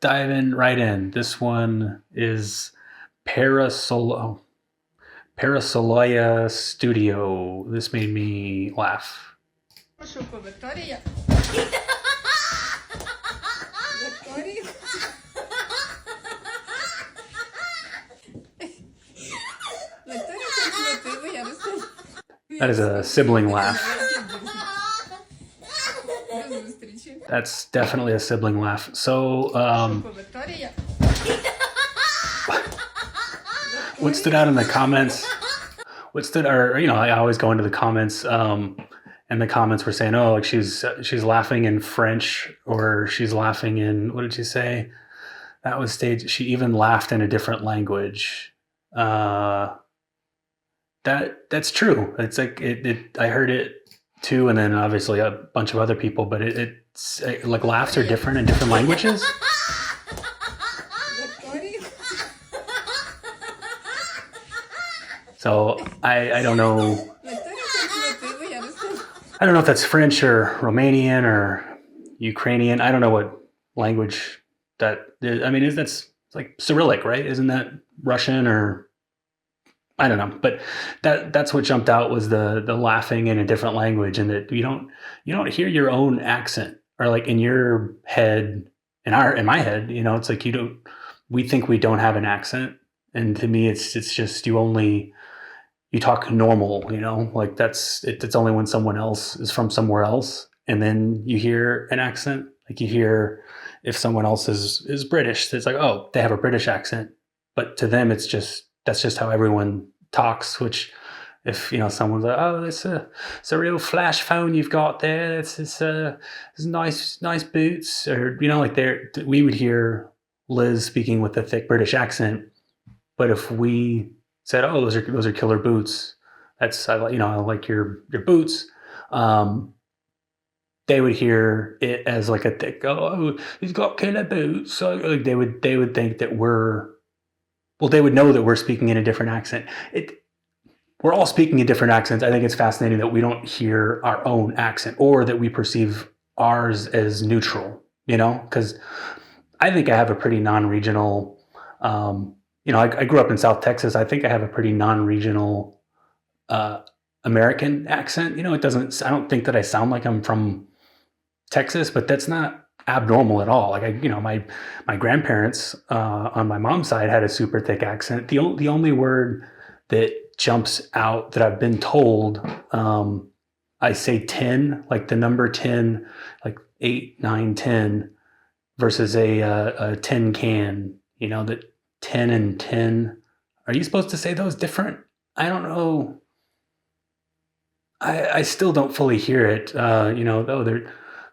diving right in. This one is Parasolo Parasoloya Studio. This made me laugh. Викторія. Викторія. Викторія заплатила, я розумію. That is a sibling laugh. До зустрічі. That's definitely a sibling laugh. So, Викторія. what stood out in the comments? I always go into the comments, and the comments were saying, "Oh, like she's laughing in French, or she's laughing in what did she say? That was staged. She even laughed in a different language." That's true. It's like it. I heard it too, and then obviously a bunch of other people. But it's like laughs are different in different languages. Викторія. So I don't know. Викторія заплатила, я розумію. I don't know if that's French or Romanian or Ukrainian. I don't know what language that is. I mean, that's like Cyrillic, right? Isn't that Russian or I don't know. But that's what jumped out was the laughing in a different language, and that you don't hear your own accent, or like in your head, in my head, it's like we think we don't have an accent, and to me it's just you talk normal, like it's only when someone else is from somewhere else, and then you hear an accent. Like you hear if someone else is British, it's like, oh, they have a British accent, but to them that's just how everyone talks. Which if someone's like, oh, it's a real flash phone you've got there, it's nice boots, or like we would hear Liz speaking with a thick British accent, but if we said, "Oh, those are killer boots," I like your boots. They would hear it as like a thick, "Oh, he's got killer boots." So like they would think that they would know that we're speaking in a different accent. We're all speaking in different accents. I think it's fascinating that we don't hear our own accent, or that we perceive ours as neutral. Because I think I have a pretty non-regional. I grew up in South Texas. I think I have a pretty non-regional American accent. It doesn't. I don't think that I sound like I'm from Texas, but that's not abnormal at all. Like my grandparents on my mom's side had a super thick accent. The only word that jumps out that I've been told, I say 10, like the number 10, like 8, 9, 10, versus a tin can. That 10 and 10. Are you supposed to say those different? I don't know. I still don't fully hear it.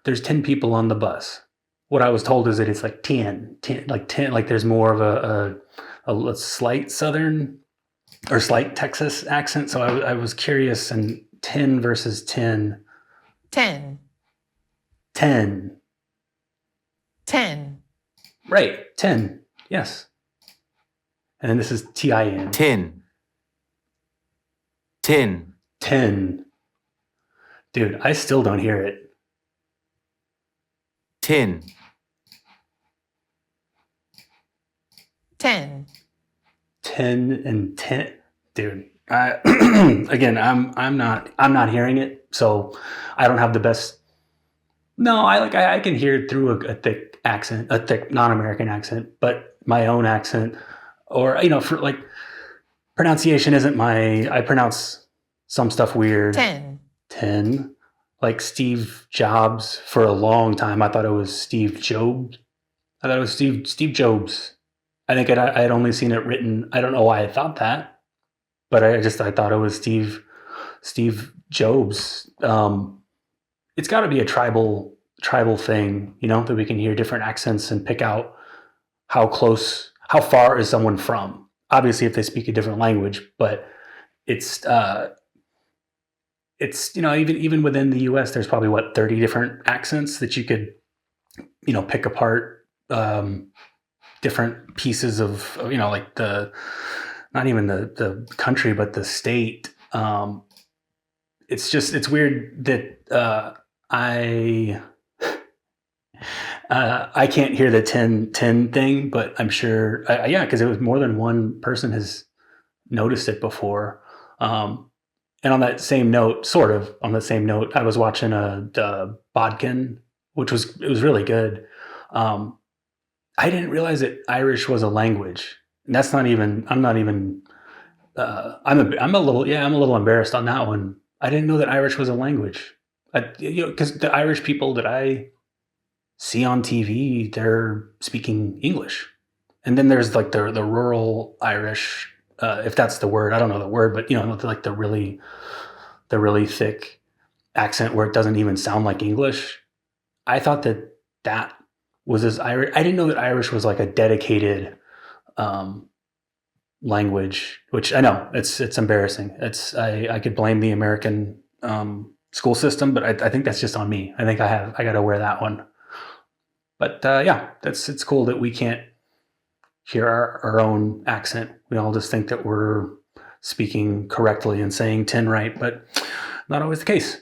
There's 10 people on the bus. What I was told is that it's like 10, like 10, like there's more of a slight Southern or slight Texas accent. So I was curious, and 10 versus 10. 10. 10. 10. Right. 10. Yes. And then this is TIN. 10. 10. 10. Dude, I still don't hear it. 10. 10. 10 and 10. Dude, again, I'm not hearing it, so I don't have the best. No, I can hear it through a thick accent, a thick non-American accent, but my own accent, or for like pronunciation isn't I pronounce some stuff weird. 10. 10. Like Steve Jobs, for a long time I thought it was Steve Jobs. I thought it was Steve Jobs. I think I had only seen it written. I don't know why I thought that, but I thought it was Steve Jobs. It's got to be a tribal thing, that we can hear different accents and pick out how far is someone from. Obviously, if they speak a different language, but it's even within the U.S., there's probably 30 different accents that you could pick apart. Different pieces of like not even the country, but the state. It's weird that I can't hear the 10 thing, but I'm sure, yeah, because it was more than one person has noticed it before. Um, and on that same note, sort of on the same note, I was watching a Bodkin, which was it was really good. Um, I didn't realize that Irish was a language. And that's not even. I'm not even. I'm a little. Yeah, I'm a little embarrassed on that one. I didn't know that Irish was a language. Because the Irish people that I see on TV, they're speaking English. And then there's like the rural Irish, if that's the word. I don't know the word, but like the really thick accent where it doesn't even sound like English. I thought that that was as Irish. I didn't know that Irish was like a dedicated um, language, which I know it's embarrassing. I could blame the American school system, but I think that's just on me. I think I got to wear that one. But yeah, it's cool that we can't hear our own accent. We all just think that we're speaking correctly and saying tin right, but not always the case.